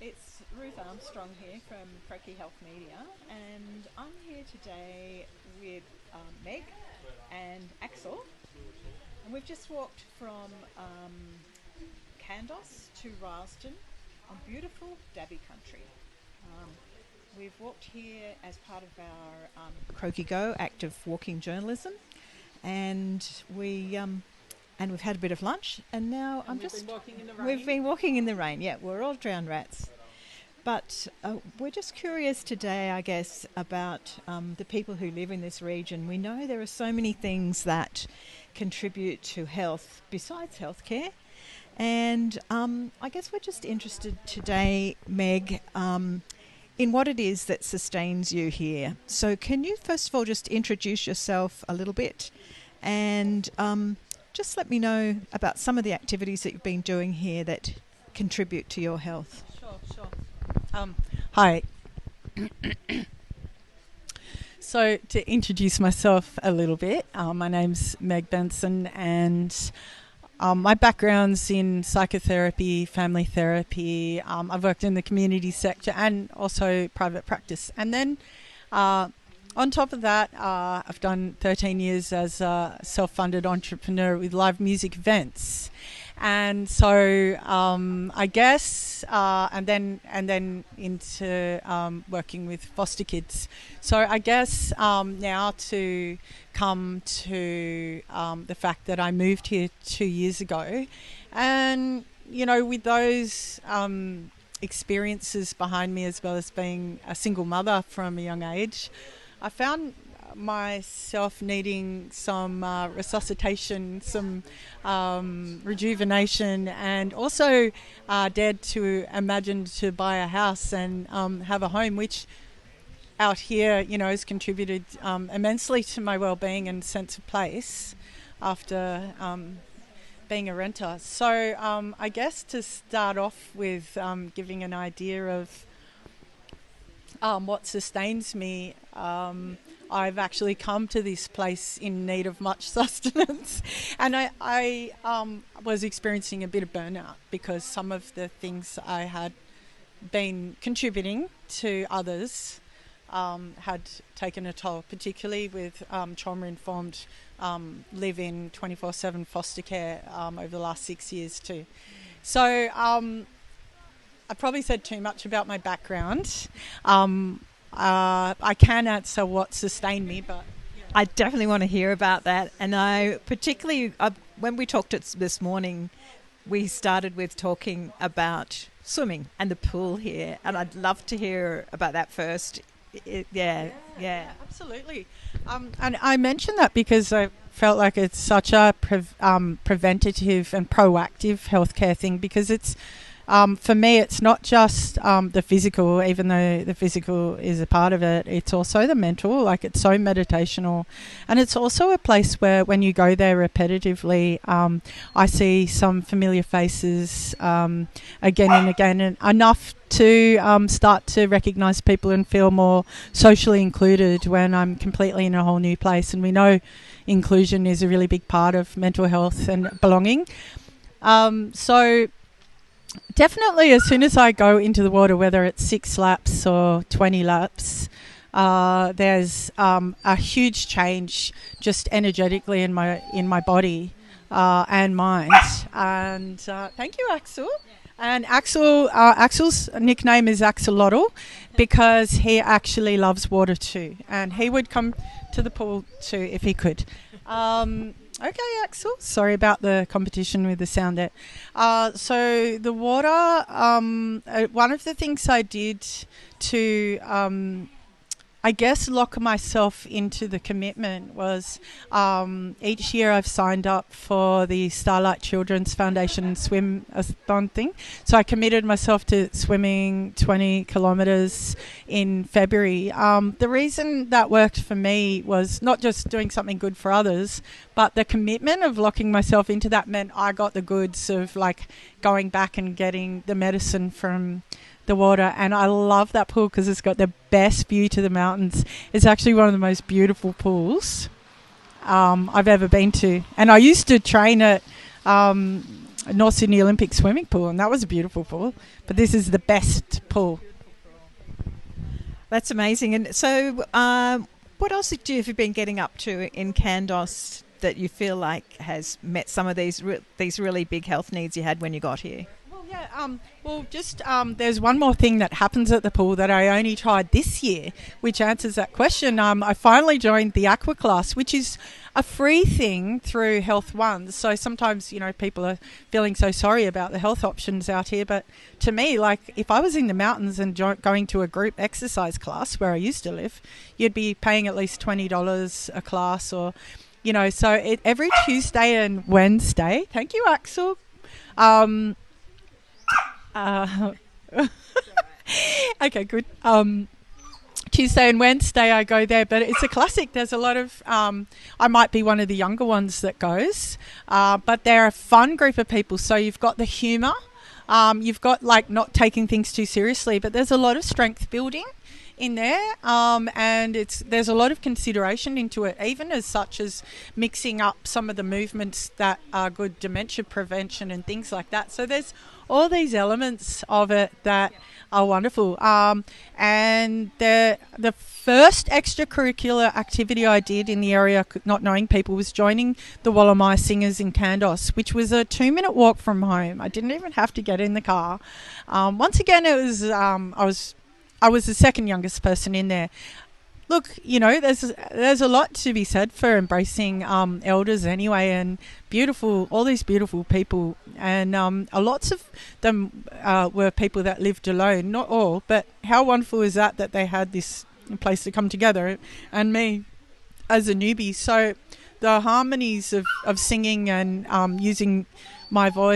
It's Ruth Armstrong here from Croakey Health Media, and I'm here today with Meg and Axel, and we've just walked from Kandos to Rylstone on beautiful Dabee Country. We've walked here as part of our Croakey Go active walking journalism, and we've had a bit of lunch, and now We've been walking in the rain. We've been walking in the rain. Yeah, we're all drowned rats. But we're just curious today, I guess, about the people who live in this region. We know there are so many things that contribute to health besides healthcare. And I guess we're just interested today, Meg, in what it is that sustains you here. So can you first of all just introduce yourself a little bit and just let me know about some of the activities that you've been doing here that contribute to your health. Sure. Hi. So to introduce myself a little bit, my name's Meg Benson, and my background's in psychotherapy, family therapy. I've worked in the community sector and also private practice. And then on top of that, I've done 13 years as a self-funded entrepreneur with live music events. And so I guess, and then into working with foster kids. So I guess now to come to the fact that I moved here 2 years ago, and with those experiences behind me, as well as being a single mother from a young age, I found myself needing some resuscitation, some rejuvenation, and also dared to imagine to buy a house and have a home, which out here, has contributed immensely to my well-being and sense of place after being a renter. So I guess to start off with giving an idea of what sustains me, I've actually come to this place in need of much sustenance, and I was experiencing a bit of burnout because some of the things I had been contributing to others had taken a toll, particularly with trauma-informed live-in 24/7 foster care over the last 6 years too. So I probably said too much about my background. I can answer what sustained me, but I definitely want to hear about that. And I particularly, when we talked this morning, we started with talking about swimming and the pool here. And I'd love to hear about that first. Yeah, absolutely. And I mentioned that because I felt like it's such a preventative and proactive healthcare thing, because it's for me, it's not just the physical, even though the physical is a part of it. It's also the mental, like it's so meditational. And it's also a place where when you go there repetitively, I see some familiar faces again and again, and enough to start to recognise people and feel more socially included when I'm completely in a whole new place. And we know inclusion is a really big part of mental health and belonging. So definitely, as soon as I go into the water, whether it's 6 laps or 20 laps, there's a huge change just energetically in my body and mind. And thank you, Axel. And Axel's nickname is Axolotl because he actually loves water too, and he would come to the pool too if he could. Okay, Axel. Sorry about the competition with the sound there. So the water, one of the things I did to, I guess, lock myself into the commitment was each year I've signed up for the Starlight Children's Foundation swim-a-thon thing. So I committed myself to swimming 20 kilometres in February. The reason that worked for me was not just doing something good for others, but the commitment of locking myself into that meant I got the goods of like going back and getting the medicine from the water. And I love that pool because it's got the best view to the mountains. It's actually one of the most beautiful pools I've ever been to. And I used to train at North Sydney Olympic swimming pool, and that was a beautiful pool. But this is the best pool. That's amazing. And so what else have you been getting up to in Kandos that you feel like has met some of these really big health needs you had when you got here? There's one more thing that happens at the pool that I only tried this year, which answers that question. I finally joined the aqua class, which is a free thing through Health One. So sometimes, people are feeling so sorry about the health options out here. But to me, like if I was in the mountains and going to a group exercise class where I used to live, you'd be paying at least $20 a class or, so every Tuesday and Wednesday. Thank you, Axel. Okay, good. Tuesday and Wednesday I go there, but it's a classic. There's a lot of, I might be one of the younger ones that goes, but they're a fun group of people. So you've got the humour, you've got like not taking things too seriously, but there's a lot of strength building in there, and there's a lot of consideration into it, even as such as mixing up some of the movements that are good dementia prevention and things like that. So there's all these elements of it that are wonderful. And the first extracurricular activity I did in the area, not knowing people, was joining the Wallamai Singers in Kandos, which was a 2-minute walk from home. I didn't even have to get in the car. Once again, it was I was the second youngest person in there. Look, there's a lot to be said for embracing elders anyway, and all these beautiful people, and lots of them were people that lived alone. Not all, but how wonderful is that they had this place to come together, and me as a newbie. So the harmonies of singing and using my voice